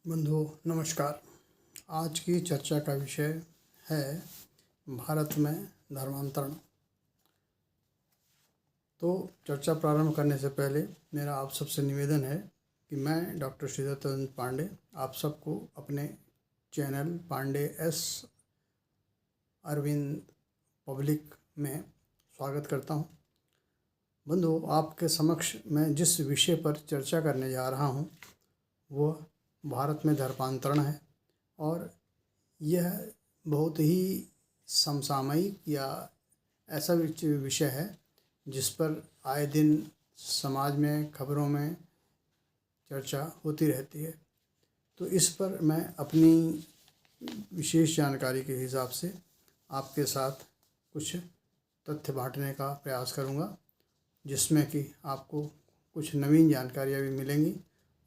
बंधुओं नमस्कार। आज की चर्चा का विषय है भारत में धर्मांतरण। तो चर्चा प्रारंभ करने से पहले मेरा आप सबसे निवेदन है कि मैं डॉक्टर श्रीधर तदंत पांडे आप सबको अपने channel Pandey S Arvind public में स्वागत करता हूं। बंधुओं, आपके समक्ष मैं जिस विषय पर चर्चा करने जा रहा हूं वह भारत में धर्मांतरण है और यह बहुत ही समसामयिक या ऐसा विषय है जिस पर आए दिन समाज में खबरों में चर्चा होती रहती है। तो इस पर मैं अपनी विशेष जानकारी के हिसाब से आपके साथ कुछ तथ्य बांटने का प्रयास करूंगा, जिसमें कि आपको कुछ नवीन जानकारियाँ भी मिलेंगी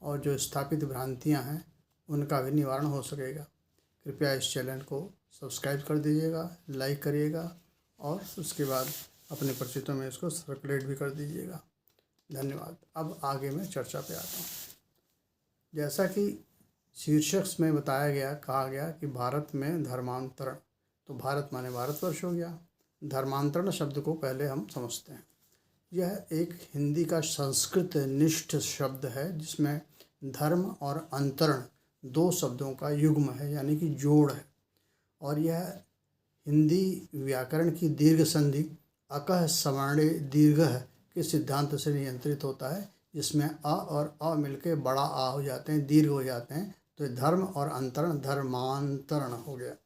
और जो स्थापित भ्रांतियां हैं उनका भी निवारण हो सकेगा। कृपया इस चैनल को सब्सक्राइब कर दीजिएगा, लाइक करिएगा और उसके बाद अपने परिचितों में इसको सर्कुलेट भी कर दीजिएगा। धन्यवाद। अब आगे मैं चर्चा पे आता हूँ। जैसा कि शीर्षक में कहा गया कि भारत में धर्मांतरण, तो भारत माने भारतवर्ष हो गया। धर्मांतरण शब्द को पहले हम समझते हैं। यह एक हिंदी का संस्कृत निष्ठ शब्द है जिसमें धर्म और अंतरण दो शब्दों का युग्म है, यानी कि जोड़ है। और यह हिंदी व्याकरण की दीर्घ संधि अकह सवर्णे दीर्घः के सिद्धांत से नियंत्रित होता है, जिसमें अ और अ मिलके बड़ा आ हो जाते हैं, दीर्घ हो जाते हैं। तो धर्म और अंतरण धर्मांतरण हो गया।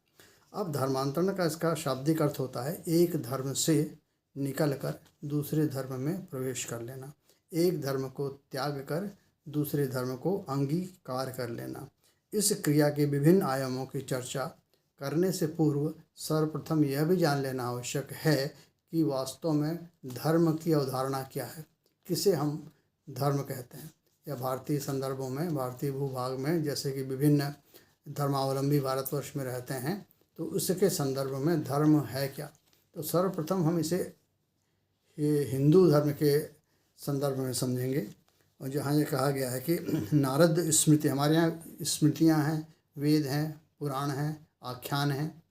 अब धर्मांतरण का इसका शाब्दिक अर्थ होता है एक धर्म से निकलकर दूसरे धर्म में प्रवेश कर लेना, एक धर्म को त्याग कर दूसरे धर्म को अंगीकार कर लेना। इस क्रिया के विभिन्न आयामों की चर्चा करने से पूर्व सर्वप्रथम यह भी जान लेना आवश्यक है कि वास्तव में धर्म की अवधारणा क्या है, किसे हम धर्म कहते हैं। या भारतीय संदर्भों में, भारतीय भूभाग में जैसे कि विभिन्न धर्मावलंबी भारतवर्ष में रहते हैं, तो उसके संदर्भ में धर्म है क्या। तो सर्वप्रथम हम इसे हिंदू धर्म के संदर्भ में समझेंगे। और जहाँ ये कहा गया है कि नारद स्मृति, हमारे यहाँ स्मृतियाँ हैं, वेद हैं, पुराण हैं, आख्यान हैं।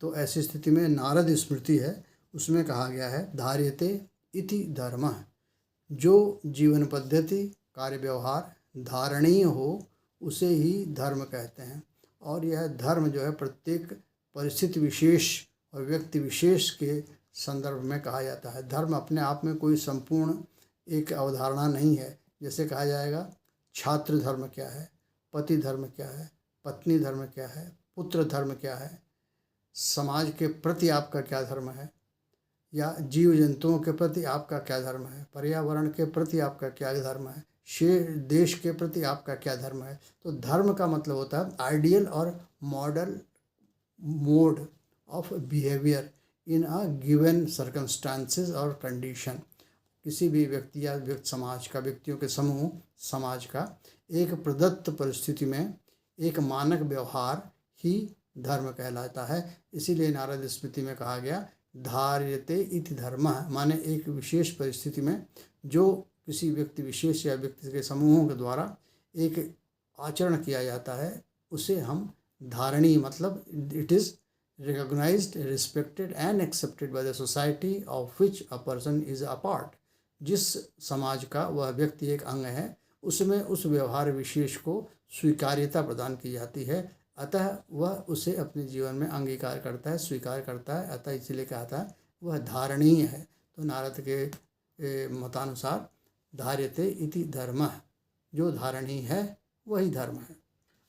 तो ऐसी स्थिति में नारद स्मृति है, उसमें कहा गया है धार्यते इति धर्मः, जो जीवन पद्धति कार्य व्यवहार धारणीय हो उसे ही धर्म कहते हैं। और यह धर्म जो है प्रत्येक परिस्थिति विशेष और व्यक्ति विशेष के संदर्भ में कहा जाता है। धर्म अपने आप में कोई संपूर्ण एक अवधारणा नहीं है। जैसे कहा जाएगा छात्र धर्म क्या है, पति धर्म क्या है, पत्नी धर्म क्या है, पुत्र धर्म क्या है, समाज के प्रति आपका क्या धर्म है, या जीव जंतुओं के प्रति आपका क्या धर्म है, पर्यावरण के प्रति आपका क्या धर्म है, देश के प्रति आपका क्या धर्म है। तो धर्म का मतलब होता है आइडियल और model mode of behaviour in a given circumstances और कंडीशन। किसी भी व्यक्ति या समाज का, व्यक्तियों के समूह समाज का एक प्रदत्त परिस्थिति में एक मानक व्यवहार ही धर्म कहलाता है। इसीलिए नारद स्मृति में कहा गया धार्यते इति धर्मः, माने एक विशेष परिस्थिति में जो किसी व्यक्ति विशेष या व्यक्ति के समूहों के द्वारा एक आचरण किया जाता है उसे हम धारणी, मतलब it is recognized, respected and accepted by the society of which a person is a part। जिस समाज का वह व्यक्ति एक अंग है उसमें उस व्यवहार विशेष को स्वीकार्यता प्रदान की जाती है, अतः वह उसे अपने जीवन में अंगीकार करता है, स्वीकार करता है, अतः इसलिए कहता है वह धारणीय है। तो नारद के मतानुसार धार्यते इति धर्मः, जो धारणीय है वही धर्म है।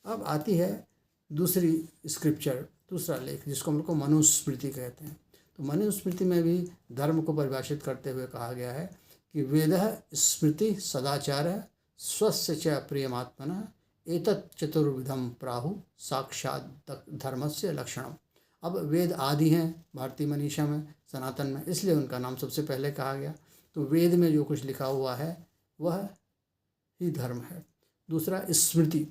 अब आती है दूसरी स्क्रिप्चर, दूसरा लेख जिसको हम लोग को मनुस्मृति कहते हैं। तो मनुस्मृति में भी धर्म को परिभाषित करते हुए कहा गया है कि वेदः स्मृति सदाचार स्वस्य च प्रियमात्मनः एतत् चतुर्विधम प्राहु साक्षात् धर्मस्य लक्षणम। अब वेद आदि हैं भारतीय मनीषा में, सनातन में, इसलिए उनका नाम सबसे पहले कहा गया। तो वेद में जो कुछ लिखा हुआ है वह ही धर्म है। दूसरा स्मृति,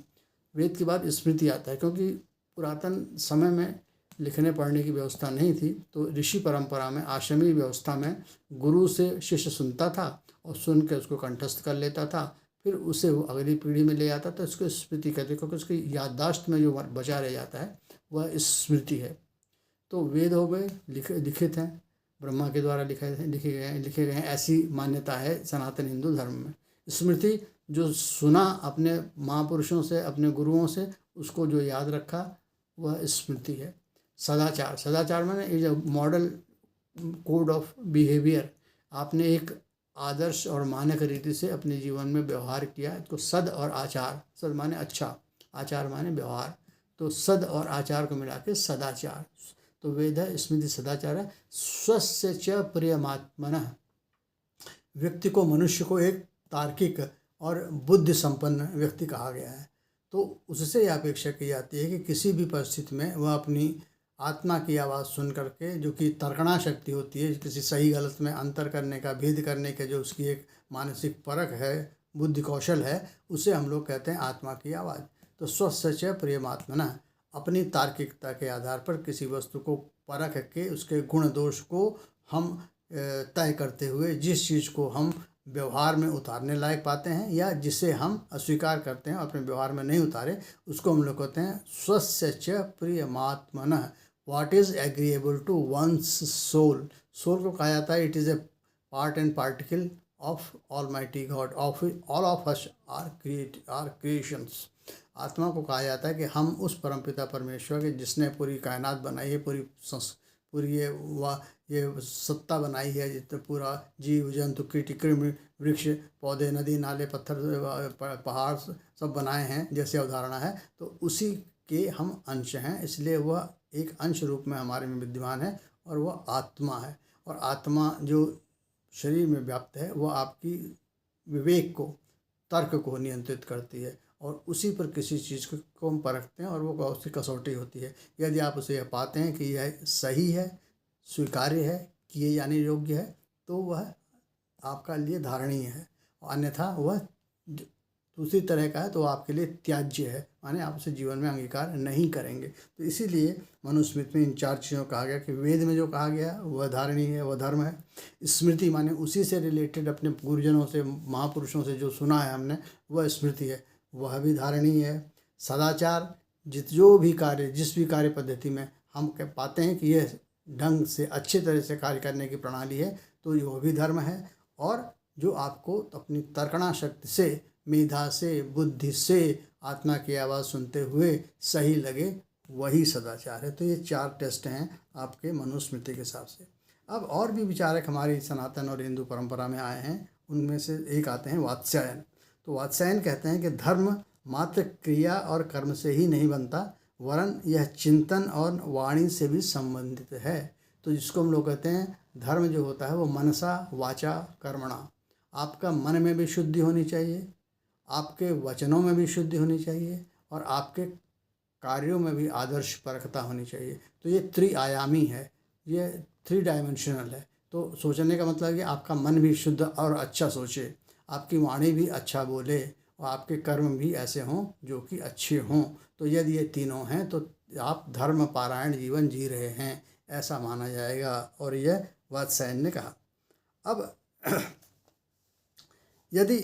वेद के बाद स्मृति आता है, क्योंकि पुरातन समय में लिखने पढ़ने की व्यवस्था नहीं थी, तो ऋषि परंपरा में, आश्रमी व्यवस्था में गुरु से शिष्य सुनता था और सुन के उसको कंठस्थ कर लेता था, फिर उसे वो अगली पीढ़ी में ले आता तो इसको स्मृति कहते हैं, क्योंकि उसकी याददाश्त में जो बचा रह जाता है वह स्मृति है। तो वेद हो गए लिखित हैं, ब्रह्मा के द्वारा लिखे गए हैं, ऐसी मान्यता है सनातन हिंदू धर्म में। स्मृति जो सुना अपने महापुरुषों से, अपने गुरुओं से, उसको जो याद रखा वह स्मृति है। सदाचार, सदाचार माने is a model code of behaviour. आपने एक आदर्श और मानक रीति से अपने जीवन में व्यवहार किया, तो सद और आचार, सद माने अच्छा, आचार माने व्यवहार, तो सद और आचार को मिला के सदाचार। तो वेद है, स्मृति सदाचार है। स्वस्य च प्रियमात्मनः, व्यक्ति को, मनुष्य को एक तार्किक और बुद्धि संपन्न व्यक्ति कहा गया है। तो उससे यह अपेक्षा की जाती है कि किसी भी परिस्थिति में वह अपनी आत्मा की आवाज़ सुन करके, जो कि तर्कणा शक्ति होती है, किसी सही गलत में अंतर करने का, भेद करने का जो उसकी एक मानसिक परख है, बुद्धि कौशल है, उसे हम लोग कहते हैं आत्मा की आवाज़। तो स्वस्य च प्रियमात्मनः, अपनी तार्किकता के आधार पर किसी वस्तु को परख के उसके गुण दोष को हम तय करते हुए जिस चीज़ को हम व्यवहार में उतारने लायक पाते हैं या जिसे हम अस्वीकार करते हैं, अपने व्यवहार में नहीं उतारे, उसको हम लोग कहते हैं स्वस्य च प्रियमात्मनः। What is agreeable to one's soul, soul को कहा जाता है it is a part and particle of almighty God, of all of us are creations. आत्मा को कहा जाता है कि हम उस परमपिता परमेश्वर के, जिसने पूरी कायनात बनाई है, पूरी ये सत्ता बनाई है, जितना पूरा जीव जंतु कीट कृमि वृक्ष पौधे नदी नाले पत्थर पहाड़ सब बनाए हैं, जैसे अवधारणा है, तो उसी के हम अंश हैं। इसलिए वह एक अंश रूप में हमारे में विद्यमान है और वह आत्मा है। और आत्मा जो शरीर में व्याप्त है वह आपकी विवेक को, तर्क को नियंत्रित करती है और उसी पर किसी चीज़ को हम परखते हैं और वो उसकी कसौटी होती है। यदि आप उसे यह पाते हैं कि यह सही है, स्वीकार्य है, किए जाने योग्य है, तो वह आपका लिए धारणीय है, अन्यथा वह दूसरी तरह का है तो आपके लिए त्याज्य है, माने आप उसे जीवन में अंगीकार नहीं करेंगे। तो इसीलिए मनुस्मृति में इन 4 चीज़ों कहा गया कि वेद में जो कहा गया वह धारणीय है, वह धर्म है। स्मृति माने उसी से रिलेटेड, अपने पूर्वजनों से, महापुरुषों से जो सुना है हमने, वह स्मृति है, वह भी धारणीय है। सदाचार, जो भी कार्य, जिस भी कार्य पद्धति में हम पाते हैं कि यह ढंग से अच्छे तरह से कार्य करने की प्रणाली है, तो वह भी धर्म है। और जो आपको अपनी तर्कणा शक्ति से, मेधा से, बुद्धि से आत्मा की आवाज़ सुनते हुए सही लगे, वही सदाचार है। तो ये 4 टेस्ट हैं आपके मनुस्मृति के हिसाब से। अब और भी विचारक हमारी सनातन और हिंदू परंपरा में आए हैं, उनमें से एक आते हैं वात्स्यायन। तो वात्स्यायन कहते हैं कि धर्म मात्र क्रिया और कर्म से ही नहीं बनता, वरन यह चिंतन और वाणी से भी संबंधित है। तो जिसको हम लोग कहते हैं धर्म जो होता है वो मनसा वाचा कर्मणा, आपका मन में भी शुद्धि होनी चाहिए, आपके वचनों में भी शुद्धि होनी चाहिए और आपके कार्यों में भी आदर्श परखता होनी चाहिए। तो ये त्रिआयामी है, ये 3 डायमेंशनल है। तो सोचने का मतलब है कि आपका मन भी शुद्ध और अच्छा सोचे, आपकी वाणी भी अच्छा बोले और आपके कर्म भी ऐसे हों जो कि अच्छे हों। तो यदि ये तीनों हैं तो आप धर्म पारायण जीवन जी रहे हैं, ऐसा माना जाएगा। और यह वात्स्यायन ने कहा। अब यदि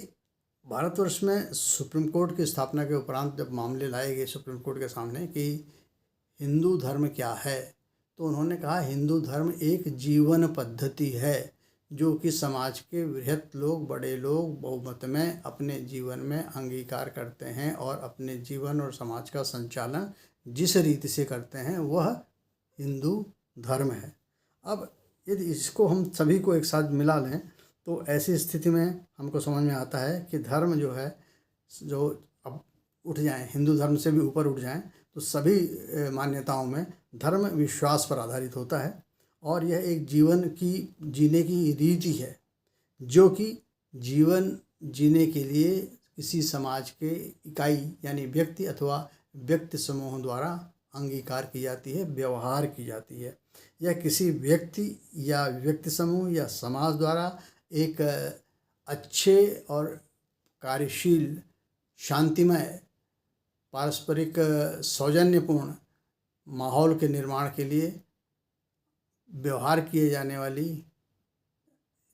भारतवर्ष में सुप्रीम कोर्ट की स्थापना के उपरांत जब मामले लाए गए सुप्रीम कोर्ट के सामने कि हिंदू धर्म क्या है, तो उन्होंने कहा हिंदू धर्म एक जीवन पद्धति है जो कि समाज के वृहत लोग, बड़े लोग बहुमत में अपने जीवन में अंगीकार करते हैं और अपने जीवन और समाज का संचालन जिस रीति से करते हैं वह हिंदू धर्म है। अब यदि इसको हम सभी को एक साथ मिला लें तो ऐसी स्थिति में हमको समझ में आता है कि धर्म जो है, जो अब उठ जाएं, हिंदू धर्म से भी ऊपर उठ जाएं, तो सभी मान्यताओं में धर्म विश्वास पर आधारित होता है और यह एक जीवन की जीने की रीति है जो कि जीवन जीने के लिए किसी समाज के इकाई यानी व्यक्ति अथवा व्यक्ति समूह द्वारा अंगीकार की जाती है, व्यवहार की जाती है। यह किसी व्यक्ति या व्यक्ति समूह या समाज द्वारा एक अच्छे और कार्यशील, शांतिमय, पारस्परिक सौजन्यपूर्ण माहौल के निर्माण के लिए व्यवहार किए जाने वाली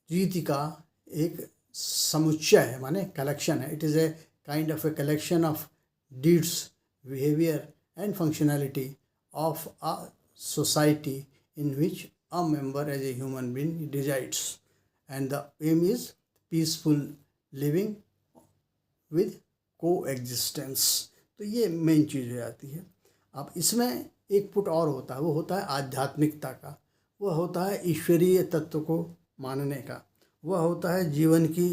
रीति का एक समुच्चय है, माने कलेक्शन है। It is a kind of a collection of deeds, behaviour and functionality of a society in which a member as a human being decides, and the aim is peaceful living with coexistence. तो ये main चीज़ हो जाती है। अब इसमें एक put और होता है, वो होता है आध्यात्मिकता का, वह होता है ईश्वरीय तत्व को मानने का, वह होता है जीवन की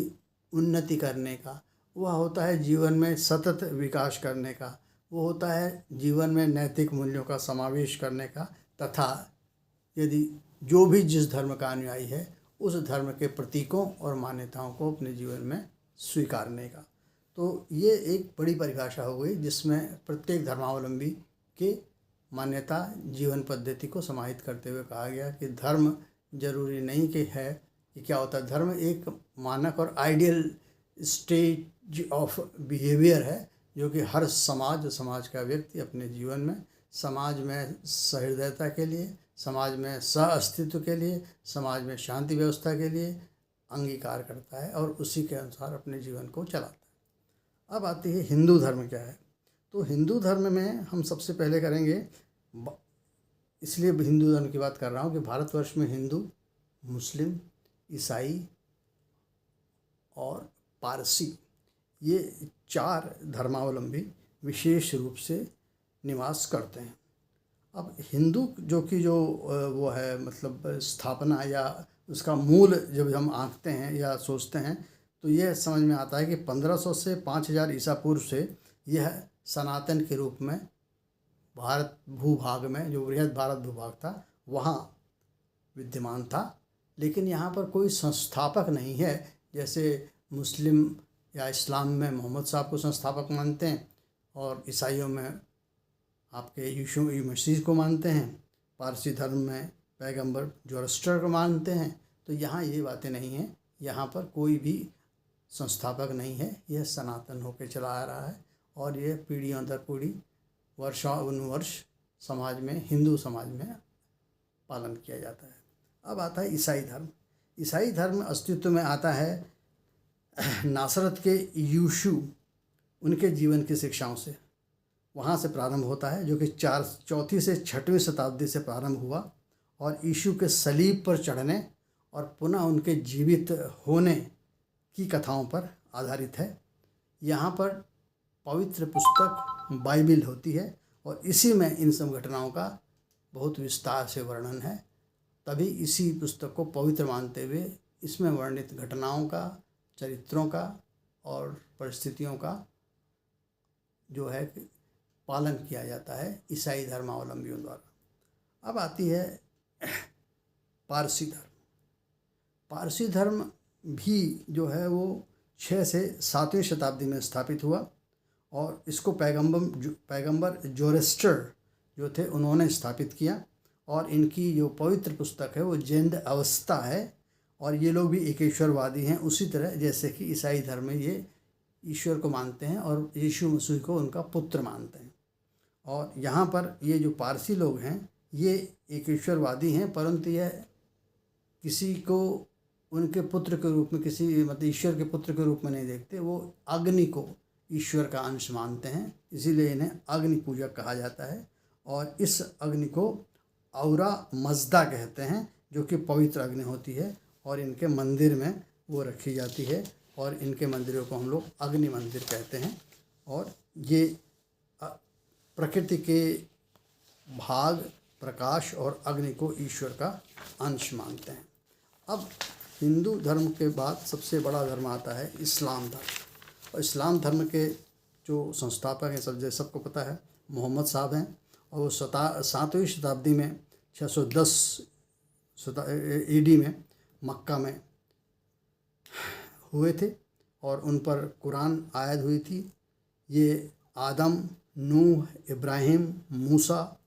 उन्नति करने का, वह होता है जीवन में सतत विकास करने का, वो होता है जीवन में नैतिक मूल्यों का समावेश करने का, तथा यदि जो भी जिस धर्म का अनुयायी है उस धर्म के प्रतीकों और मान्यताओं को अपने जीवन में स्वीकारने का। तो ये एक बड़ी परिभाषा हो गई जिसमें प्रत्येक धर्मावलंबी के मान्यता जीवन पद्धति को समाहित करते हुए कहा गया कि धर्म जरूरी नहीं कि है कि क्या होता है, धर्म एक मानक और आइडियल स्टेज ऑफ बिहेवियर है जो कि हर समाज का व्यक्ति अपने जीवन में समाज में सहृदयता के लिए, समाज में सह अस्तित्व के लिए, समाज में शांति व्यवस्था के लिए अंगीकार करता है और उसी के अनुसार अपने जीवन को चलाता है। अब आती है हिंदू धर्म क्या है। तो हिंदू धर्म में हम सबसे पहले करेंगे, इसलिए हिंदू धर्म की बात कर रहा हूँ कि भारतवर्ष में हिंदू, मुस्लिम, ईसाई और पारसी, ये 4 धर्मावलंबी विशेष रूप से निवास करते हैं। अब हिंदू जो वो है, मतलब स्थापना या उसका मूल जब हम आंकते हैं या सोचते हैं तो ये समझ में आता है कि 1500 से 5000 ईसा पूर्व से यह सनातन के रूप में भारत भूभाग में, जो बृहद भारत भूभाग था, वहाँ विद्यमान था। लेकिन यहाँ पर कोई संस्थापक नहीं है, जैसे मुस्लिम या इस्लाम में मोहम्मद साहब को संस्थापक मानते हैं और ईसाइयों में आपके यीशु मसीह को मानते हैं, पारसी धर्म में पैगंबर जोरस्टर को मानते हैं। तो यहाँ ये बातें नहीं हैं, यहाँ पर कोई भी संस्थापक नहीं है, यह सनातन होकर चला आ रहा है और ये पीढ़ियों दर पीढ़ी, वर्षानुवर्ष समाज में, हिंदू समाज में पालन किया जाता है। अब आता है ईसाई धर्म। ईसाई धर्म अस्तित्व में आता है नासरत के यीशु, उनके जीवन की शिक्षाओं से, वहाँ से प्रारंभ होता है, जो कि 4वीं से 6वीं शताब्दी से प्रारंभ हुआ और यीशु के सलीब पर चढ़ने और पुनः उनके जीवित होने की कथाओं पर आधारित है। यहाँ पर पवित्र पुस्तक बाइबिल होती है और इसी में इन सब घटनाओं का बहुत विस्तार से वर्णन है। तभी इसी पुस्तक को पवित्र मानते हुए इसमें वर्णित घटनाओं का, चरित्रों का और परिस्थितियों का जो है पालन किया जाता है ईसाई धर्मावलंबियों द्वारा। अब आती है पारसी धर्म। पारसी धर्म भी जो है वो 6 से 7वीं शताब्दी में स्थापित हुआ और इसको पैगंबर जोरस्टर जो थे उन्होंने स्थापित किया और इनकी जो पवित्र पुस्तक है वो जैन अवस्था है और ये लोग भी एकेश्वरवादी हैं, उसी तरह जैसे कि ईसाई धर्म में ये ईश्वर को मानते हैं और यीशु मसीह को उनका पुत्र मानते हैं। और यहाँ पर ये जो पारसी लोग हैं ये एकेश्वरवादी हैं, परंतु यह किसी को उनके पुत्र के रूप में, किसी मतलब ईश्वर के पुत्र के रूप में नहीं देखते, वो अग्नि को ईश्वर का अंश मानते हैं, इसीलिए इन्हें अग्नि पूजक कहा जाता है। और इस अग्नि को औरा मजदा कहते हैं, जो कि पवित्र अग्नि होती है और इनके मंदिर में वो रखी जाती है और इनके मंदिरों को हम लोग अग्नि मंदिर कहते हैं। और ये प्रकृति के भाग, प्रकाश और अग्नि को ईश्वर का अंश मानते हैं। अब हिंदू धर्म के बाद सबसे बड़ा धर्म आता है इस्लाम धर्म। और इस्लाम धर्म के जो संस्थापक हैं, सबको पता है, मोहम्मद साहब हैं और वो 7वीं शताब्दी में 610 AD में मक्का में हुए थे और उन पर कुरान आयत हुई थी। ये आदम, नूह, इब्राहिम, मूसा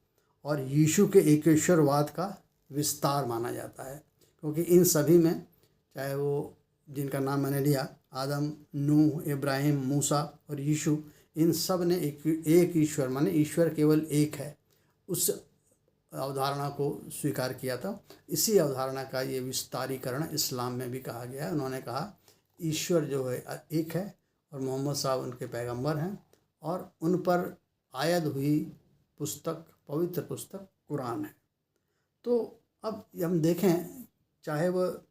और यीशु के एकेश्वरवाद का विस्तार माना जाता है, क्योंकि इन सभी में, चाहे वो जिनका नाम मैंने लिया, आदम, नूह, इब्राहिम, मूसा और यीशु, इन सब ने एक ईश्वर, माने ईश्वर केवल एक है, उस अवधारणा को स्वीकार किया था। इसी अवधारणा का ये विस्तारीकरण इस्लाम में भी कहा गया है। उन्होंने कहा ईश्वर जो है एक है और मोहम्मद साहब उनके पैगंबर हैं और उन पर आयद हुई पुस्तक, पवित्र पुस्तक कुरान है। तो अब हम देखें, चाहे वह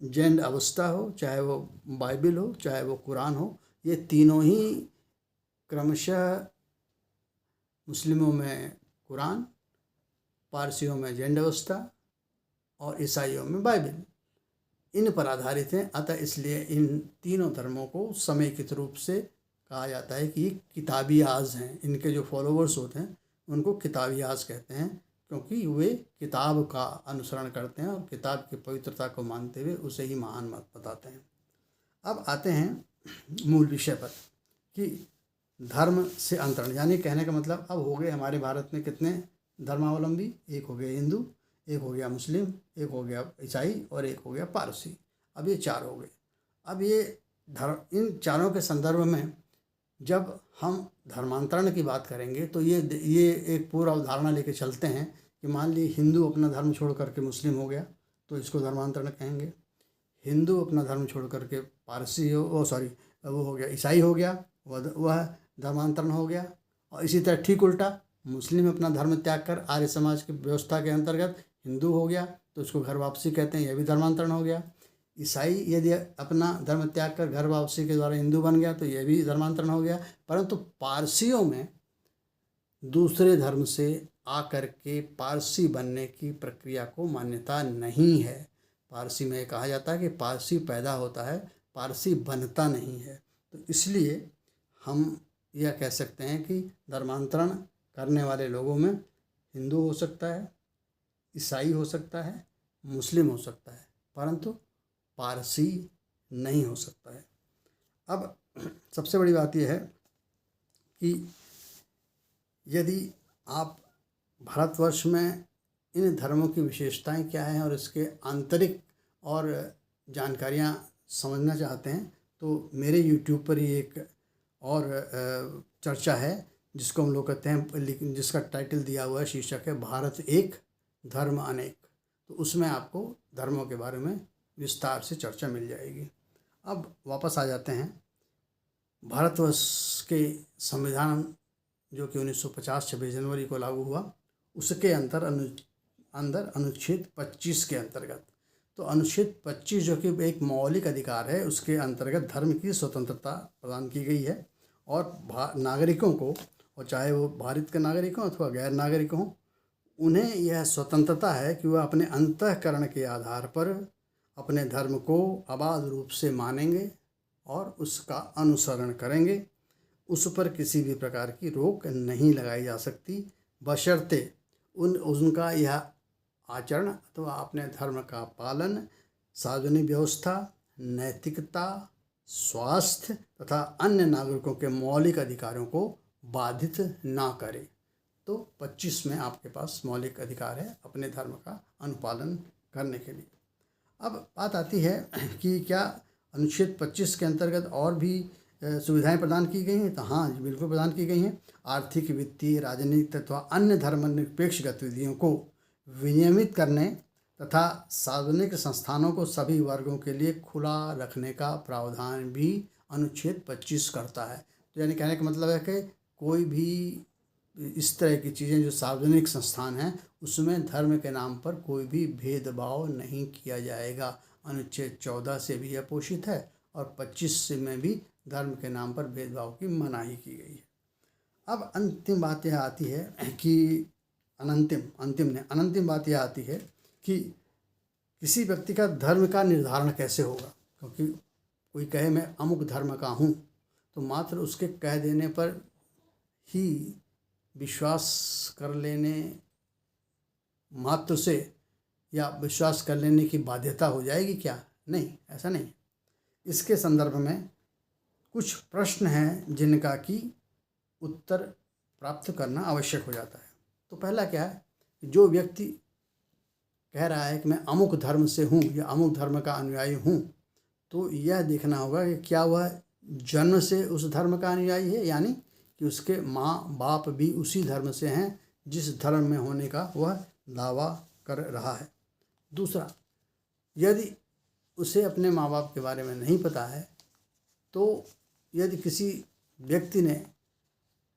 जैन अवस्था हो, चाहे वो बाइबिल हो, चाहे वो कुरान हो, ये तीनों ही क्रमशः मुस्लिमों में कुरान, पारसियों में जैन अवस्था और ईसाइयों में बाइबिल, इन पर आधारित हैं। अतः इसलिए इन तीनों धर्मों को समेकित रूप से कहा जाता है कि ये किताबियाज हैं। इनके जो फॉलोवर्स होते हैं उनको किताबियाज कहते हैं, क्योंकि वे किताब का अनुसरण करते हैं और किताब की पवित्रता को मानते हुए उसे ही महान मत बताते हैं। अब आते हैं मूल विषय पर कि धर्म से अंतरण, यानी कहने का मतलब अब हो गए हमारे भारत में कितने धर्मावलंबी, एक हो गया हिंदू, एक हो गया मुस्लिम, एक हो गया ईसाई और एक हो गया पारसी। अब ये चार हो गए। अब ये इन चारों के संदर्भ में जब हम धर्मांतरण की बात करेंगे तो ये एक पूरा उदाहरण लेके चलते हैं कि मान लीजिए हिंदू अपना धर्म छोड़ करके मुस्लिम हो गया तो इसको धर्मांतरण कहेंगे। हिंदू अपना धर्म छोड़ करके पारसी वो हो गया ईसाई हो गया, वह धर्मांतरण हो गया। और इसी तरह ठीक उल्टा मुस्लिम अपना धर्म त्याग कर आर्य समाज की व्यवस्था के अंतर्गत हिंदू हो गया तो उसको घर वापसी कहते हैं, यह भी धर्मांतरण हो गया। ईसाई यदि अपना धर्म त्याग कर घर वापसी के द्वारा हिंदू बन गया तो यह भी धर्मांतरण हो गया। परंतु पारसियों में दूसरे धर्म से आकर के पारसी बनने की प्रक्रिया को मान्यता नहीं है। पारसी में कहा जाता है कि पारसी पैदा होता है, पारसी बनता नहीं है। तो इसलिए हम यह कह सकते हैं कि धर्मांतरण करने वाले लोगों में हिंदू हो सकता है, ईसाई हो सकता है, मुस्लिम हो सकता है, परंतु पारसी नहीं हो सकता है। अब सबसे बड़ी बात यह है कि यदि आप भारतवर्ष में इन धर्मों की विशेषताएं क्या हैं और इसके आंतरिक और जानकारियां समझना चाहते हैं तो मेरे YouTube पर ही एक और चर्चा है जिसको हम लोग कहते हैं, जिसका टाइटल दिया हुआ है, शीर्षक है भारत एक धर्म अनेक। तो उसमें आपको धर्मों के बारे में विस्तार से चर्चा मिल जाएगी। अब वापस आ जाते हैं भारतवर्ष के संविधान जो कि 1950 26 जनवरी को लागू हुआ, उसके अंदर अनुच्छेद 25 के अंतर्गत। तो अनुच्छेद 25 जो कि एक मौलिक अधिकार है, उसके अंतर्गत धर्म की स्वतंत्रता प्रदान की गई है और नागरिकों को, और चाहे वो भारत के नागरिक हों अथवा गैर नागरिक हों, उन्हें यह स्वतंत्रता है कि वह अपने अंतःकरण के आधार पर अपने धर्म को अबाध रूप से मानेंगे और उसका अनुसरण करेंगे। उस पर किसी भी प्रकार की रोक नहीं लगाई जा सकती, बशर्ते उनका यह आचरण अथवा अपने धर्म का पालन सार्वजनिक व्यवस्था, नैतिकता, स्वास्थ्य तथा अन्य नागरिकों के मौलिक अधिकारों को बाधित ना करे। तो 25 में आपके पास मौलिक अधिकार है अपने धर्म का अनुपालन करने के लिए। अब बात आती है कि क्या अनुच्छेद 25 के अंतर्गत और भी सुविधाएं प्रदान की गई हैं? तो हाँ, बिल्कुल प्रदान की गई हैं। आर्थिक, वित्तीय, राजनीतिक तथा अन्य धर्मनिरपेक्ष गतिविधियों को विनियमित करने तथा सार्वजनिक संस्थानों को सभी वर्गों के लिए खुला रखने का प्रावधान भी अनुच्छेद 25 करता है। तो यानी कहने का मतलब है कि कोई भी इस तरह की चीज़ें जो सार्वजनिक संस्थान हैं उसमें धर्म के नाम पर कोई भी भेदभाव नहीं किया जाएगा। अनुच्छेद 14 से भी यह पोषित है और 25 में भी धर्म के नाम पर भेदभाव की मनाही की गई है। अब अंतिम बात यह आती है कि अनंतिम बात यह आती है कि किसी व्यक्ति का धर्म का निर्धारण कैसे होगा। क्योंकि कोई कहे मैं अमुक धर्म का हूँ तो मात्र उसके कह देने पर ही विश्वास कर लेने मात्र से या विश्वास कर लेने की बाध्यता हो जाएगी क्या? नहीं, ऐसा नहीं। इसके संदर्भ में कुछ प्रश्न हैं जिनका कि उत्तर प्राप्त करना आवश्यक हो जाता है। तो पहला क्या है, जो व्यक्ति कह रहा है कि मैं अमुक धर्म से हूँ या अमुक धर्म का अनुयायी हूँ, तो यह देखना होगा कि क्या वह जन्म से उस धर्म का अनुयायी है, यानी कि उसके माँ बाप भी उसी धर्म से हैं जिस धर्म में होने का वह दावा कर रहा है। दूसरा, यदि उसे अपने माँ बाप के बारे में नहीं पता है तो यदि किसी व्यक्ति ने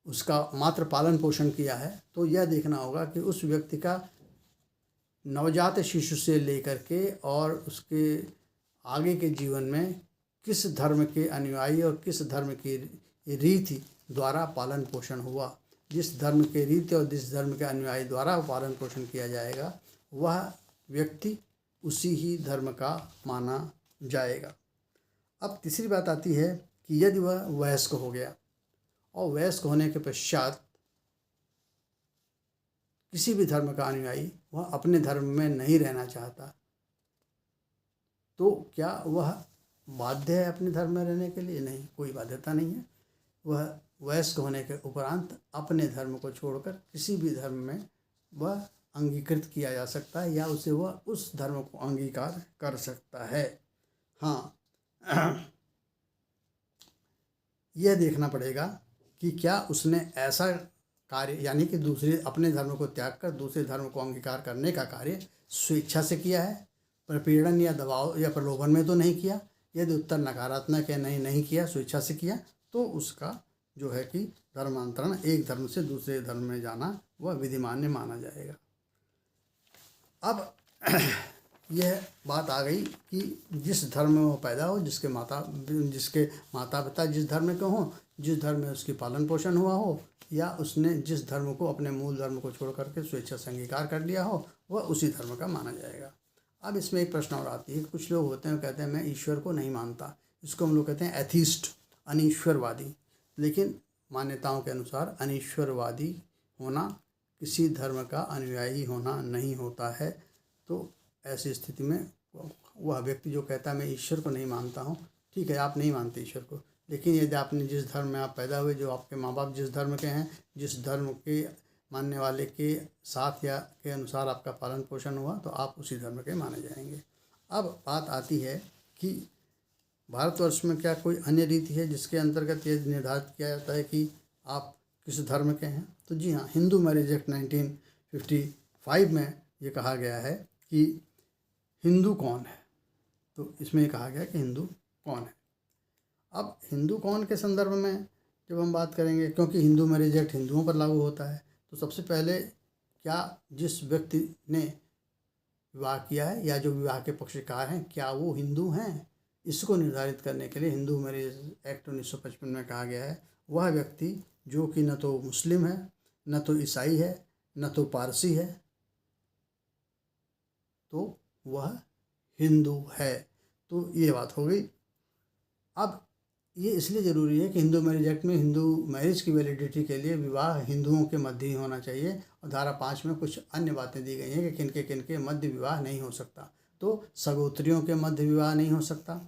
उसका मात्र पालन पोषण किया है तो यह देखना होगा कि उस व्यक्ति का नवजात शिशु से लेकर के और उसके आगे के जीवन में किस धर्म के अनुयायी और किस धर्म की रीति द्वारा पालन पोषण हुआ। जिस धर्म के रीति और जिस धर्म के अनुयायी द्वारा पालन पोषण किया जाएगा वह व्यक्ति उसी ही धर्म का माना जाएगा। अब तीसरी बात आती है कि यदि वह वयस्क हो गया और वयस्क होने के पश्चात किसी भी धर्म का अनुयायी वह अपने धर्म में नहीं रहना चाहता, तो क्या वह बाध्य है अपने धर्म में रहने के लिए? नहीं, कोई बाध्यता नहीं है। वह वयस्क होने के उपरांत अपने धर्म को छोड़कर किसी भी धर्म में वह अंगीकृत किया जा सकता है या उसे वह उस धर्म को अंगीकार कर सकता है। हाँ, यह देखना पड़ेगा कि क्या उसने ऐसा कार्य यानी कि दूसरे अपने धर्म को त्याग कर दूसरे धर्म को अंगीकार करने का कार्य स्वेच्छा से किया है, प्रपीड़न या दबाव या प्रलोभन में तो नहीं किया। यदि उत्तर नकारात्मक है, नहीं किया, स्वेच्छा से किया, तो उसका जो है कि धर्मांतरण, एक धर्म से दूसरे धर्म में जाना, वह विधिमान्य माना जाएगा। अब यह बात आ गई कि जिस धर्म में वो पैदा हो, जिसके माता पिता जिस धर्म के हों, जिस धर्म में उसकी पालन पोषण हुआ हो, या उसने जिस धर्म को अपने मूल धर्म को छोड़ करके स्वेच्छा से अंगीकार कर लिया हो, वह उसी धर्म का माना जाएगा। अब इसमें एक प्रश्न और आती है, कुछ लोग होते हैं कहते हैं मैं ईश्वर को नहीं मानता, इसको हम लोग कहते हैं एथीस्ट, अनीश्वरवादी। लेकिन मान्यताओं के अनुसार अनीश्वरवादी होना किसी धर्म का अनुयायी होना नहीं होता है। तो ऐसी स्थिति में वह व्यक्ति जो कहता है मैं ईश्वर को नहीं मानता हूँ, ठीक है, आप नहीं मानते ईश्वर को, लेकिन यदि आपने जिस धर्म में आप पैदा हुए, जो आपके माँ बाप जिस धर्म के हैं, जिस धर्म के मानने वाले के साथ या के अनुसार आपका पालन पोषण हुआ, तो आप उसी धर्म के माने जाएंगे। अब बात आती है कि भारतवर्ष में क्या कोई अन्य रीति है जिसके अंतर्गत ये निर्धारित किया जाता है कि आप किस धर्म के हैं? तो जी हाँ, हिंदू मैरिज एक्ट 1955 में ये कहा गया है कि हिंदू कौन है। तो इसमें ये कहा गया कि हिंदू कौन है। अब हिंदू कौन के संदर्भ में जब हम बात करेंगे, क्योंकि हिंदू मैरिज एक्ट हिंदुओं पर लागू होता है, तो सबसे पहले क्या जिस व्यक्ति ने विवाह किया है या जो विवाह के पक्षकार हैं, क्या वो हिंदू हैं? इसको निर्धारित करने के लिए हिंदू मैरिज एक्ट 1955 में कहा गया है वह व्यक्ति जो कि न तो मुस्लिम है, न तो ईसाई है, न तो पारसी है, तो वह हिंदू है। तो ये बात हो गई। अब ये इसलिए ज़रूरी है कि हिंदू मैरिज एक्ट में हिंदू मैरिज की वैलिडिटी के लिए विवाह हिंदुओं के मध्य ही होना चाहिए, और धारा 5 में कुछ अन्य बातें दी गई हैं कि किनके मध्य विवाह नहीं हो सकता। तो सगोत्रियों के मध्य विवाह नहीं हो सकता,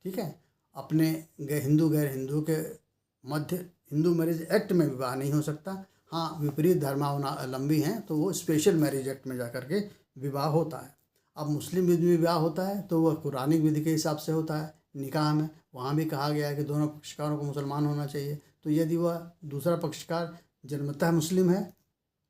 ठीक है, अपने हिंदू गैर हिंदू के मध्य हिंदू मैरिज एक्ट में विवाह नहीं हो सकता। हाँ, विपरीत धर्मावलंबी हैं तो वो स्पेशल मैरिज एक्ट में जाकर के विवाह होता है। अब मुस्लिम विधि में विवाह होता है तो वह कुरानिक विधि के हिसाब से होता है। निकाह में वहाँ भी कहा गया है कि दोनों पक्षकारों को मुसलमान होना चाहिए। तो यदि वह दूसरा पक्षकार जन्मतः मुस्लिम है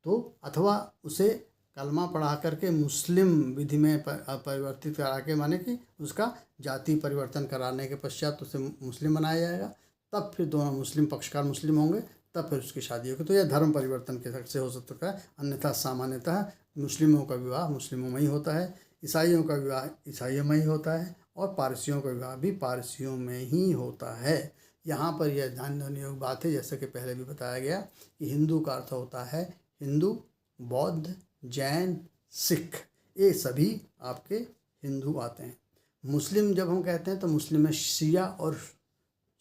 तो अथवा उसे कलमा पढ़ा करके मुस्लिम विधि में परिवर्तित करा के, माने कि उसका जाति परिवर्तन कराने के पश्चात उसे मुस्लिम बनाया जाएगा, तब फिर दोनों मुस्लिम पक्षकार मुस्लिम होंगे, तब फिर उसकी शादी होगी। तो यह धर्म परिवर्तन के से हो सकता है। अन्यथा सामान्यतः मुस्लिमों का विवाह मुस्लिमों में ही होता है, ईसाइयों का विवाह ईसाइयों में ही होता है, और पारसियों का विवाह भी पारसियों में ही होता है। यहाँ पर यह ध्यान देने योग्य बात है, जैसे कि पहले भी बताया गया कि हिंदू का अर्थ होता है हिंदू, बौद्ध, जैन, सिख, ये सभी आपके हिंदू आते हैं। मुस्लिम जब हम कहते हैं तो मुस्लिम में शिया और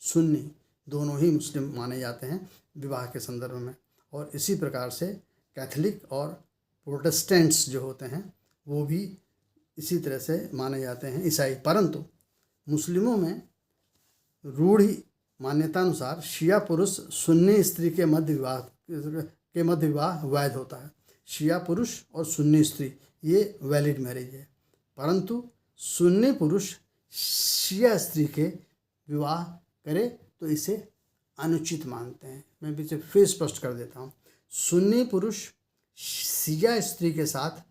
सुन्नी दोनों ही मुस्लिम माने जाते हैं विवाह के संदर्भ में। और इसी प्रकार से कैथोलिक और प्रोटेस्टेंट्स जो होते हैं वो भी इसी तरह से माने जाते हैं, ईसाई। परंतु मुस्लिमों में रूढ़ मान्यता अनुसार शिया पुरुष सुन्नी स्त्री के मध्य विवाह वैध होता है। शिया पुरुष और सुन्नी स्त्री ये वैलिड मैरिज है, परंतु सुन्नी पुरुष शिया स्त्री के विवाह करे तो इसे अनुचित मानते हैं। मैं पीछे फिर स्पष्ट कर देता हूँ। सुन्नी पुरुष शिया स्त्री के साथ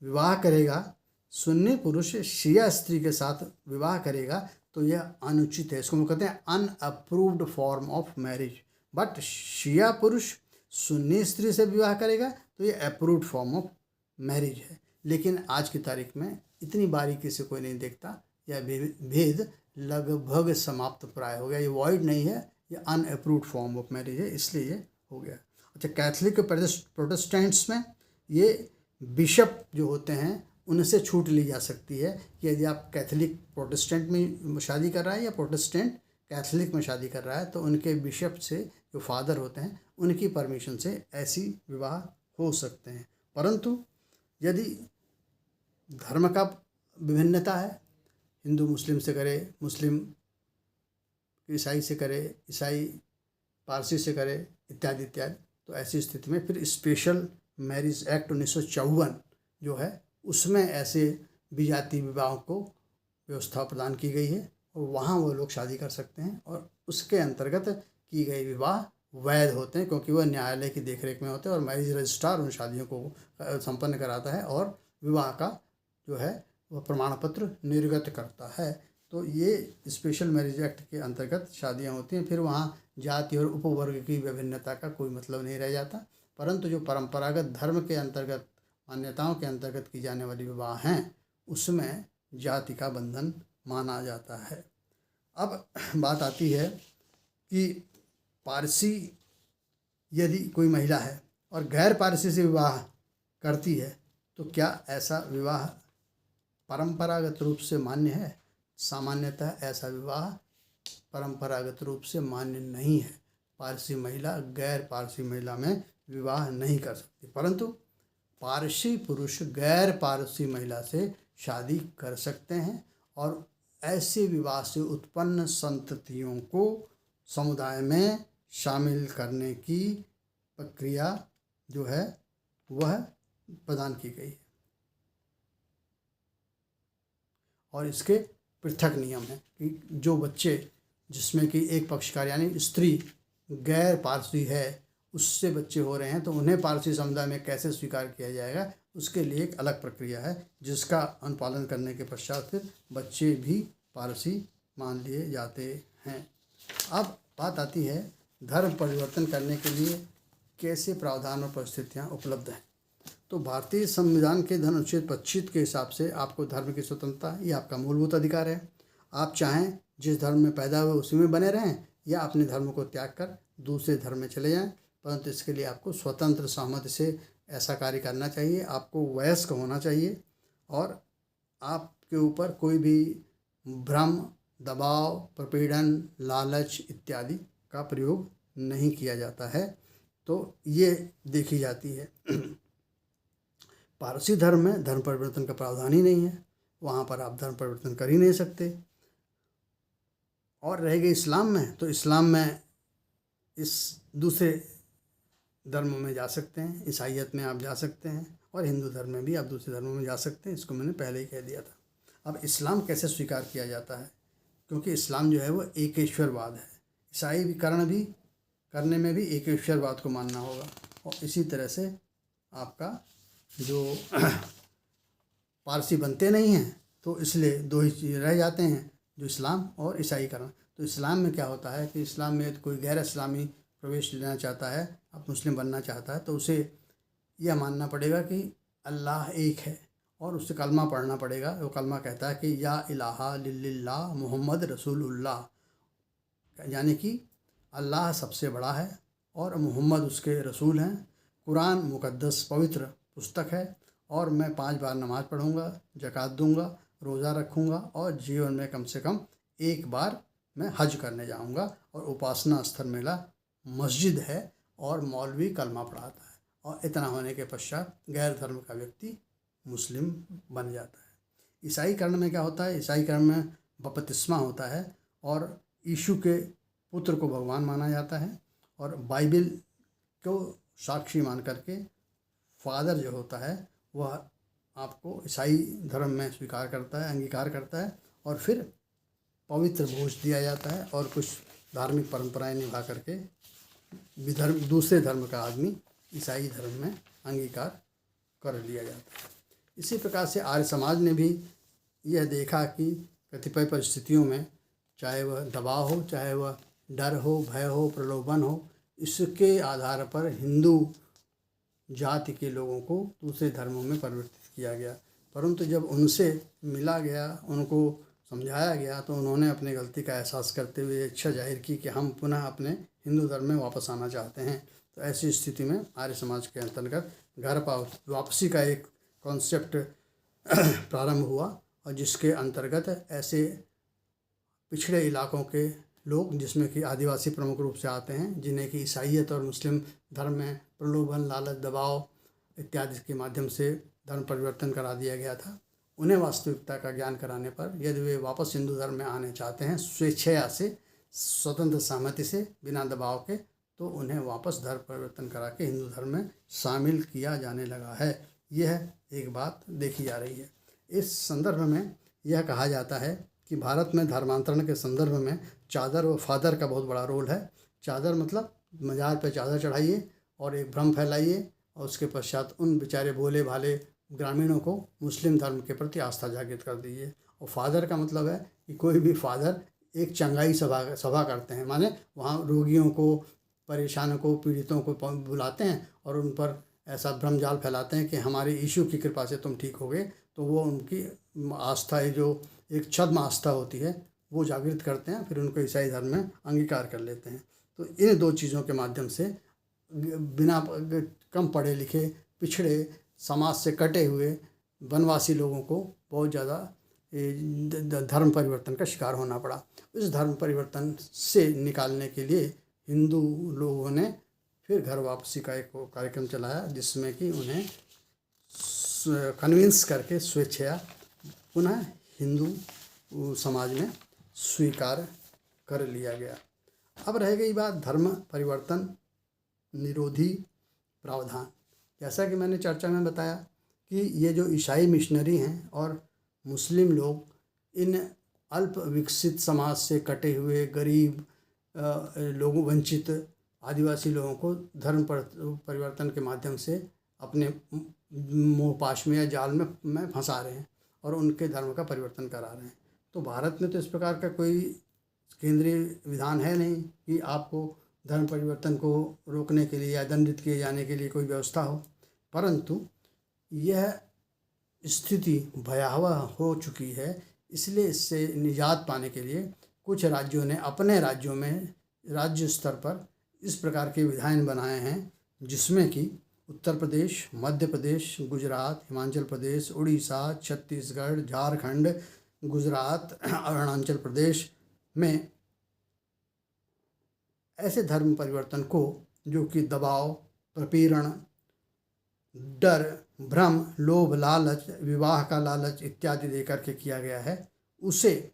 विवाह करेगा, सुन्नी पुरुष शिया स्त्री के साथ विवाह करेगा तो यह अनुचित है, इसको हम कहते हैं unapproved form of marriage. But शिया पुरुष सुन्नी स्त्री से विवाह करेगा तो ये अप्रूव्ड फॉर्म ऑफ मैरिज है। लेकिन आज की तारीख में इतनी बारीकी से कोई नहीं देखता, यह भेद लगभग समाप्त प्राय हो गया। ये वॉइड नहीं है, ये अनअप्रूव्ड फॉर्म ऑफ मैरिज है, इसलिए ये हो गया। अच्छा, कैथलिक प्रोटेस्टेंट्स में ये बिशप जो होते हैं उनसे छूट ली जा सकती है कि यदि आप कैथलिक प्रोटेस्टेंट में शादी कर रहा है या प्रोटेस्टेंट कैथलिक में शादी कर रहा है तो उनके बिशप से, जो फादर होते हैं, उनकी परमिशन से ऐसी विवाह हो सकते हैं। परंतु यदि धर्म का विभिन्नता है, हिंदू मुस्लिम से करे, मुस्लिम ईसाई से करे, ईसाई पारसी से करे, इत्यादि इत्यादि, तो ऐसी स्थिति में फिर स्पेशल मैरिज एक्ट 1954 जो है उसमें ऐसे विजातीय विवाहों को व्यवस्था प्रदान की गई है और वहाँ वो लोग शादी कर सकते हैं और उसके अंतर्गत की गई विवाह वैध होते हैं, क्योंकि वह न्यायालय की देखरेख में होते हैं और मैरिज रजिस्ट्रार उन शादियों को संपन्न कराता है और विवाह का जो है वह प्रमाण पत्र निर्गत करता है। तो ये स्पेशल मैरिज एक्ट के अंतर्गत शादियाँ होती हैं। फिर वहाँ जाति और उपवर्ग की विभिन्नता का कोई मतलब नहीं रह जाता, परंतु जो परंपरागत धर्म के अंतर्गत, मान्यताओं के अंतर्गत की जाने वाली विवाह हैं उसमें जाति का बंधन माना जाता है। अब बात आती है कि पारसी यदि कोई महिला है और गैर पारसी से विवाह करती है तो क्या ऐसा विवाह परंपरागत रूप से मान्य है? सामान्यतः ऐसा विवाह परंपरागत रूप से मान्य नहीं है। पारसी महिला गैर पारसी महिला में विवाह नहीं कर सकती, परंतु पारसी पुरुष गैर पारसी महिला से शादी कर सकते हैं और ऐसे विवाह से उत्पन्न संततियों को समुदाय में शामिल करने की प्रक्रिया जो है वह प्रदान की गई है और इसके पृथक नियम हैं कि जो बच्चे जिसमें कि एक पक्षकार यानी स्त्री गैर पारसी है उससे बच्चे हो रहे हैं तो उन्हें पारसी समुदाय में कैसे स्वीकार किया जाएगा, उसके लिए एक अलग प्रक्रिया है जिसका अनुपालन करने के पश्चात फिर बच्चे भी पारसी मान लिए जाते हैं। अब बात आती है धर्म परिवर्तन करने के लिए कैसे प्रावधान और परिस्थितियाँ उपलब्ध हैं। तो भारतीय संविधान के अनुच्छेद 25 के हिसाब से आपको धर्म की स्वतंत्रता, ये आपका मूलभूत अधिकार है। आप चाहें जिस धर्म में पैदा हुए उसी में बने रहें या अपने धर्म को त्याग कर दूसरे धर्म में चले जाएं, परंतु इसके लिए आपको स्वतंत्र सहमति से ऐसा कार्य करना चाहिए। आपको वयस्क होना चाहिए और आपके ऊपर कोई भी भ्रम, दबाव, प्रपीड़न, लालच इत्यादि का प्रयोग नहीं किया जाता है। तो ये देखी जाती है। पारसी धर्म में धर्म परिवर्तन का प्रावधान ही नहीं है, वहाँ पर आप धर्म परिवर्तन कर ही नहीं सकते। और रह गई इस्लाम में, तो इस्लाम में इस दूसरे धर्म में जा सकते हैं, ईसाइयत में आप जा सकते हैं और हिंदू धर्म में भी आप दूसरे धर्मों में जा सकते हैं। इसको मैंने पहले ही कह दिया था। अब इस्लाम कैसे स्वीकार किया जाता है, क्योंकि इस्लाम जो है वो एकेश्वरवाद है। ईसाईकरण भी करने में भी एकेश्वरवाद को मानना होगा और इसी तरह से आपका जो पारसी बनते नहीं हैं तो इसलिए दो ही चीज़ रह जाते हैं, जो इस्लाम और ईसाईकरण। तो इस्लाम में क्या होता है कि इस्लाम में कोई गैर इस्लामी प्रवेश लेना चाहता है, अब मुस्लिम बनना चाहता है, तो उसे यह मानना पड़ेगा कि अल्लाह एक है और उससे कलमा पढ़ना पड़ेगा। वो कलमा कहता है कि या इलाहा लिल्लाह मुहम्मद रसूलुल्लाह, यानी कि अल्लाह सबसे बड़ा है और मोहम्मद उसके रसूल हैं। कुरान मुक़द्दस पवित्र पुस्तक है और मैं 5 बार नमाज़ पढ़ूँगा, ज़कात दूँगा, रोज़ा रखूँगा और जीवन में कम से कम एक बार मैं हज करने जाऊँगा और उपासना स्थल मेरा मस्जिद है और मौलवी कलमा पढ़ाता है। और इतना होने के पश्चात गैर धर्म का व्यक्ति मुस्लिम बन जाता है। ईसाईकरण में क्या होता है, ईसाईकरण में बपतिस्मा होता है और यीशु के पुत्र को भगवान माना जाता है और बाइबल को साक्षी मान करके फादर जो होता है वह आपको ईसाई धर्म में स्वीकार करता है, अंगीकार करता है और फिर पवित्र भोज दिया जाता है और कुछ धार्मिक परंपराएं निभा करके विधर्म दूसरे धर्म का आदमी ईसाई धर्म में अंगीकार कर लिया जाता है। इसी प्रकार से आर्य समाज ने भी यह देखा कि कतिपय परिस्थितियों में चाहे वह दबाव हो, चाहे वह डर हो, भय हो, प्रलोभन हो, इसके आधार पर हिंदू जाति के लोगों को दूसरे धर्मों में परिवर्तित किया गया। परंतु जब उनसे मिला गया, उनको समझाया गया, तो उन्होंने अपनी गलती का एहसास करते हुए इच्छा जाहिर की कि हम पुनः अपने हिंदू धर्म में वापस आना चाहते हैं। तो ऐसी स्थिति में आर्य समाज के अंतर्गत घर वापसी का एक कॉन्सेप्ट प्रारंभ हुआ, और जिसके अंतर्गत ऐसे पिछड़े इलाकों के लोग, जिसमें कि आदिवासी प्रमुख रूप से आते हैं, जिन्हें कि ईसाईयत और मुस्लिम धर्म में प्रलोभन, लालच, दबाव इत्यादि के माध्यम से धर्म परिवर्तन करा दिया गया था, उन्हें वास्तविकता का ज्ञान कराने पर यदि वे वापस हिंदू धर्म में आने चाहते हैं स्वेच्छया से, स्वतंत्र सहमति से, बिना दबाव के, तो उन्हें वापस धर्म परिवर्तन करा के हिंदू धर्म में शामिल किया जाने लगा है। यह एक बात देखी जा रही है। इस संदर्भ में यह कहा जाता है कि भारत में धर्मांतरण के संदर्भ में चादर व फादर का बहुत बड़ा रोल है। चादर मतलब मजार पे चादर चढ़ाइए और एक भ्रम फैलाइए, और उसके पश्चात उन बेचारे भोले भाले ग्रामीणों को मुस्लिम धर्म के प्रति आस्था जागृत कर दीजिए। और फादर का मतलब है कि कोई भी फादर एक चंगाई सभा करते हैं, माने वहाँ रोगियों को, परेशानों को, पीड़ितों को बुलाते हैं और उन पर ऐसा भ्रमजाल फैलाते हैं कि हमारे यीशु की कृपा से तुम ठीक हो गए। तो वो उनकी आस्था है, जो एक छद्म आस्था होती है, वो जागृत करते हैं, फिर उनको ईसाई धर्म में अंगीकार कर लेते हैं। तो इन दो चीज़ों के माध्यम से बिना कम पढ़े लिखे, पिछड़े, समाज से कटे हुए वनवासी लोगों को बहुत ज़्यादा धर्म परिवर्तन का शिकार होना पड़ा। इस धर्म परिवर्तन से निकालने के लिए हिंदू लोगों ने फिर घर वापसी का एक कार्यक्रम चलाया, जिसमें कि उन्हें कन्विंस करके स्वेच्छया पुनः हिंदू समाज में स्वीकार कर लिया गया। अब रह गई बात धर्म परिवर्तन निरोधी प्रावधान। जैसा कि मैंने चर्चा में बताया कि ये जो ईसाई मिशनरी हैं और मुस्लिम लोग, इन अल्प विकसित समाज से कटे हुए गरीब लोगों, वंचित आदिवासी लोगों को धर्म परिवर्तन के माध्यम से अपने मोहपाश में या जाल में फंसा रहे हैं और उनके धर्म का परिवर्तन करा रहे हैं। तो भारत में तो इस प्रकार का कोई केंद्रीय विधान है नहीं कि आपको धर्म परिवर्तन को रोकने के लिए या दंडित किए जाने के लिए कोई व्यवस्था हो, परंतु यह स्थिति भयावह हो चुकी है। इसलिए इससे निजात पाने के लिए कुछ राज्यों ने अपने राज्यों में राज्य स्तर पर इस प्रकार के विधान बनाए हैं, जिसमें कि उत्तर प्रदेश, मध्य प्रदेश, गुजरात, हिमाचल प्रदेश, उड़ीसा, छत्तीसगढ़, झारखंड, गुजरात, अरुणाचल प्रदेश में ऐसे धर्म परिवर्तन को, जो कि दबाव, प्रपीड़न, डर, भ्रम, लोभ, लालच, विवाह का लालच इत्यादि देकर के किया गया है, उसे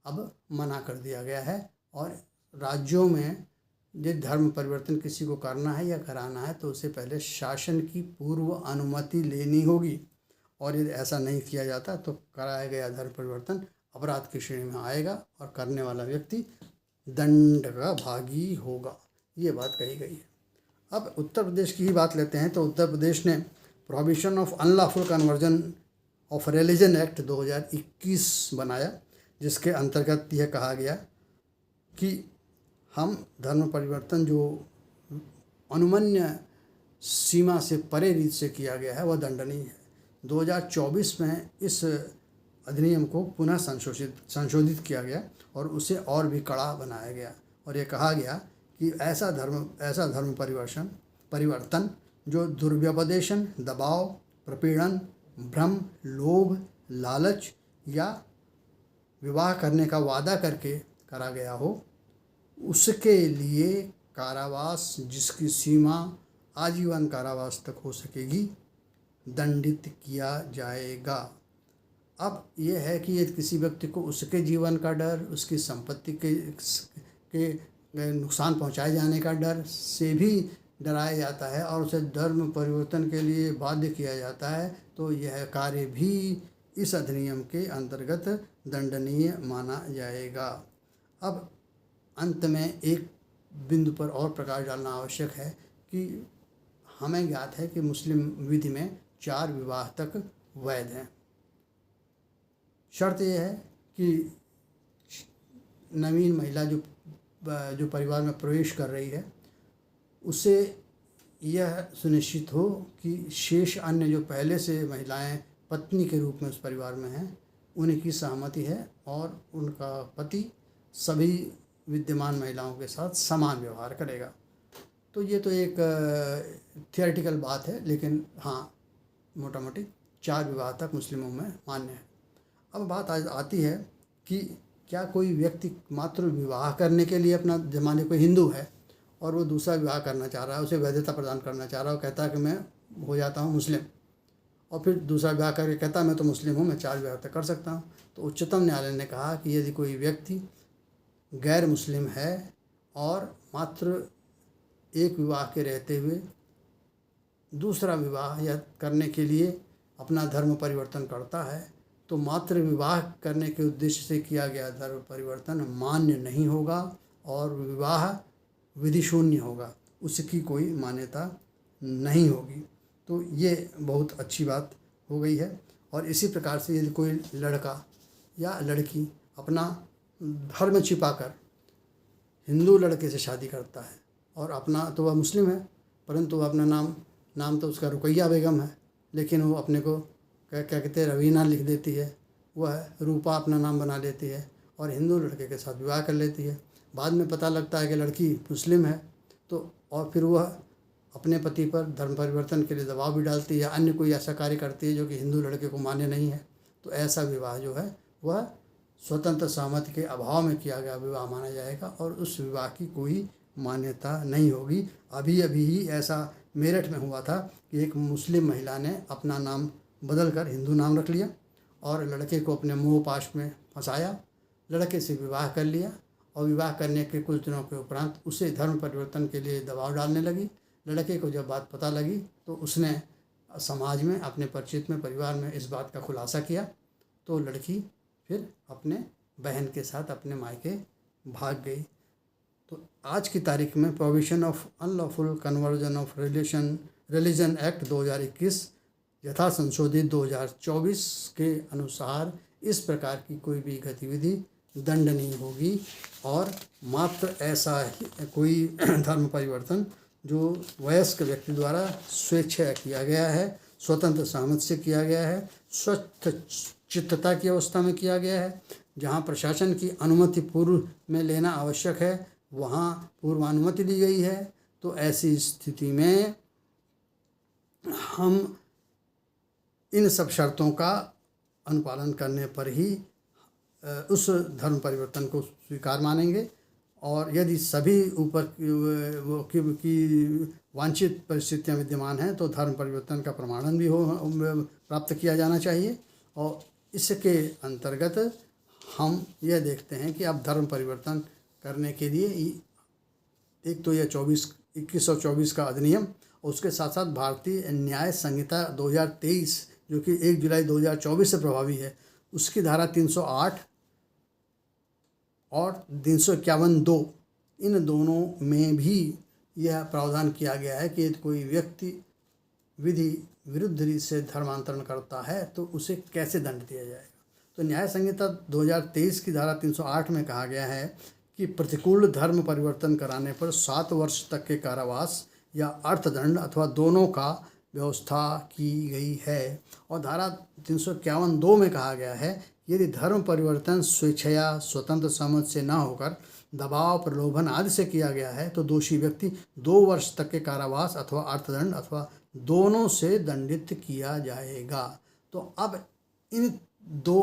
अब मना कर दिया गया है। और राज्यों में यदि धर्म परिवर्तन किसी को करना है या कराना है तो उसे पहले शासन की पूर्व अनुमति लेनी होगी, और यदि ऐसा नहीं किया जाता तो कराया गया धर्म परिवर्तन अपराध की श्रेणी में आएगा और करने वाला व्यक्ति दंड का भागी होगा। ये बात कही गई है। अब उत्तर प्रदेश की ही बात लेते हैं तो उत्तर प्रदेश ने prohibition of unlawful conversion of religion act 2021 बनाया, जिसके अंतर्गत यह कहा गया कि हम धर्म परिवर्तन जो अनुमन्य सीमा से परे रीत से किया गया है वह दंडनीय है। 2024 में इस अधिनियम को पुनः संशोधित किया गया और उसे और भी कड़ा बनाया गया, और ये कहा गया कि ऐसा धर्म परिवर्तन जो दुर्व्यपदेशन, दबाव, प्रपीड़न, भ्रम, लोभ, लालच या विवाह करने का वादा करके करा गया हो, उसके लिए कारावास, जिसकी सीमा आजीवन कारावास तक हो सकेगी, दंडित किया जाएगा। अब यह है कि यदि किसी व्यक्ति को उसके जीवन का डर, उसकी संपत्ति के नुकसान पहुंचाए जाने का डर से भी डराया जाता है और उसे धर्म परिवर्तन के लिए बाध्य किया जाता है, तो यह कार्य भी इस अधिनियम के अंतर्गत दंडनीय माना जाएगा। अब अंत में एक बिंदु पर और प्रकाश डालना आवश्यक है कि हमें ज्ञात है कि मुस्लिम विधि में 4 विवाह तक वैध हैं। शर्त यह है कि नवीन महिला जो परिवार में प्रवेश कर रही है उसे यह सुनिश्चित हो कि शेष अन्य जो पहले से महिलाएं पत्नी के रूप में उस परिवार में हैं उनकी सहमति है और उनका पति सभी विद्यमान महिलाओं के साथ समान व्यवहार करेगा। तो ये तो एक थियोरेटिकल बात है, लेकिन हाँ मोटा मोटी 4 विवाह तक मुस्लिमों में मान्य है। अब बात आती है कि क्या कोई व्यक्ति मात्र विवाह करने के लिए अपना जमाने कोई हिंदू है और वो दूसरा विवाह करना चाह रहा है, उसे वैधता प्रदान करना चाह रहा है, वो कहता है कि मैं हो जाता हूँ मुस्लिम, और फिर दूसरा विवाह करके कहता है मैं तो मुस्लिम हूँ, मैं 4 विवाह तक कर सकता हूँ। तो उच्चतम न्यायालय ने कहा कि यदि कोई व्यक्ति गैर मुस्लिम है और मात्र एक विवाह के रहते हुए दूसरा विवाह या करने के लिए अपना धर्म परिवर्तन करता है तो मात्र विवाह करने के उद्देश्य से किया गया धर्म परिवर्तन मान्य नहीं होगा और विवाह विधि शून्य होगा, उसकी कोई मान्यता नहीं होगी। तो ये बहुत अच्छी बात हो गई है। और इसी प्रकार से यदि कोई लड़का या लड़की अपना धर्म छिपाकर हिंदू लड़के से शादी करता है और अपना तो वह मुस्लिम है परंतु वह अपना नाम तो उसका रुकैया बेगम है, लेकिन वो अपने को क्या कहते हैं रवीना लिख देती है, वह रूपा अपना नाम बना लेती है और हिंदू लड़के के साथ विवाह कर लेती है। बाद में पता लगता है कि लड़की मुस्लिम है तो और फिर वह अपने पति पर धर्म परिवर्तन के लिए दबाव भी डालती है, अन्य कोई ऐसा कार्य करती है जो कि हिंदू लड़के को मान्य नहीं है। तो ऐसा विवाह जो है वह स्वतंत्र सहमति के अभाव में किया गया विवाह माना जाएगा और उस विवाह की कोई मान्यता नहीं होगी। अभी ही ऐसा मेरठ में हुआ था कि एक मुस्लिम महिला ने अपना नाम बदलकर हिंदू नाम रख लिया और लड़के को अपने मोह पाश में फंसाया, लड़के से विवाह कर लिया और विवाह करने के कुछ दिनों के उपरांत उसे धर्म परिवर्तन के लिए दबाव डालने लगी। लड़के को जब बात पता लगी तो उसने समाज में अपने परिचित में परिवार में इस बात का खुलासा किया तो लड़की फिर अपने बहन के साथ अपने मायके भाग गई। तो आज की तारीख में provision of unlawful conversion of religion act 2021 यथा संशोधित 2024 के अनुसार इस प्रकार की कोई भी गतिविधि दंडनीय होगी और मात्र ऐसा ही कोई धर्म परिवर्तन जो वयस्क व्यक्ति द्वारा स्वेच्छा किया गया है, स्वतंत्र सहमति से किया गया है, स्वच्छ चित्तता की अवस्था में किया गया है, जहाँ प्रशासन की अनुमति पूर्व में लेना आवश्यक है वहाँ पूर्वानुमति ली गई है। तो ऐसी स्थिति में हम इन सब शर्तों का अनुपालन करने पर ही उस धर्म परिवर्तन को स्वीकार मानेंगे और यदि सभी ऊपर की वांछित परिस्थितियां विद्यमान हैं तो धर्म परिवर्तन का प्रमाणन भी प्राप्त किया जाना चाहिए। और इसके अंतर्गत हम यह देखते हैं कि अब धर्म परिवर्तन करने के लिए एक तो यह 2124 का अधिनियम और उसके साथ साथ भारतीय न्याय संहिता 2023 जो कि 1 जुलाई 2024 से प्रभावी है, उसकी धारा 308 और 351(2) इन दोनों में भी यह प्रावधान किया गया है कि यदि कोई व्यक्ति विधि विरुद्ध रीति से धर्मांतरण करता है तो उसे कैसे दंड दिया जाएगा। तो न्याय संहिता 2023 की धारा 308 में कहा गया है कि प्रतिकूल धर्म परिवर्तन कराने पर 7 वर्ष तक के कारावास या अर्थदंड अथवा दोनों का व्यवस्था की गई है। और धारा 351(2) में कहा गया है यदि धर्म परिवर्तन स्वेच्छया स्वतंत्र सहमति से न होकर दबाव प्रलोभन आदि से किया गया है तो दोषी व्यक्ति 2 वर्ष तक के कारावास अथवा अर्थदंड अथवा दोनों से दंडित किया जाएगा। तो अब इन 2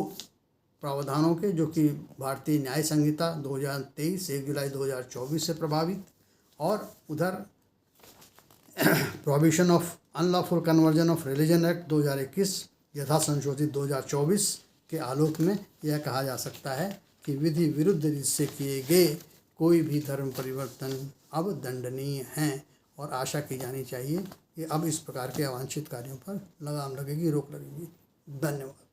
प्रावधानों के जो कि भारतीय न्याय संहिता 2023 1 जुलाई 2024 से प्रभावित और उधर provision of unlawful conversion of religion act 2021 यथा संशोधित 2024 के आलोक में यह कहा जा सकता है कि विधि विरुद्ध रीति से किए गए कोई भी धर्म परिवर्तन अब दंडनीय हैं और आशा की जानी चाहिए कि अब इस प्रकार के अवांछित कार्यों पर लगाम लगेगी, रोक लगेगी। धन्यवाद।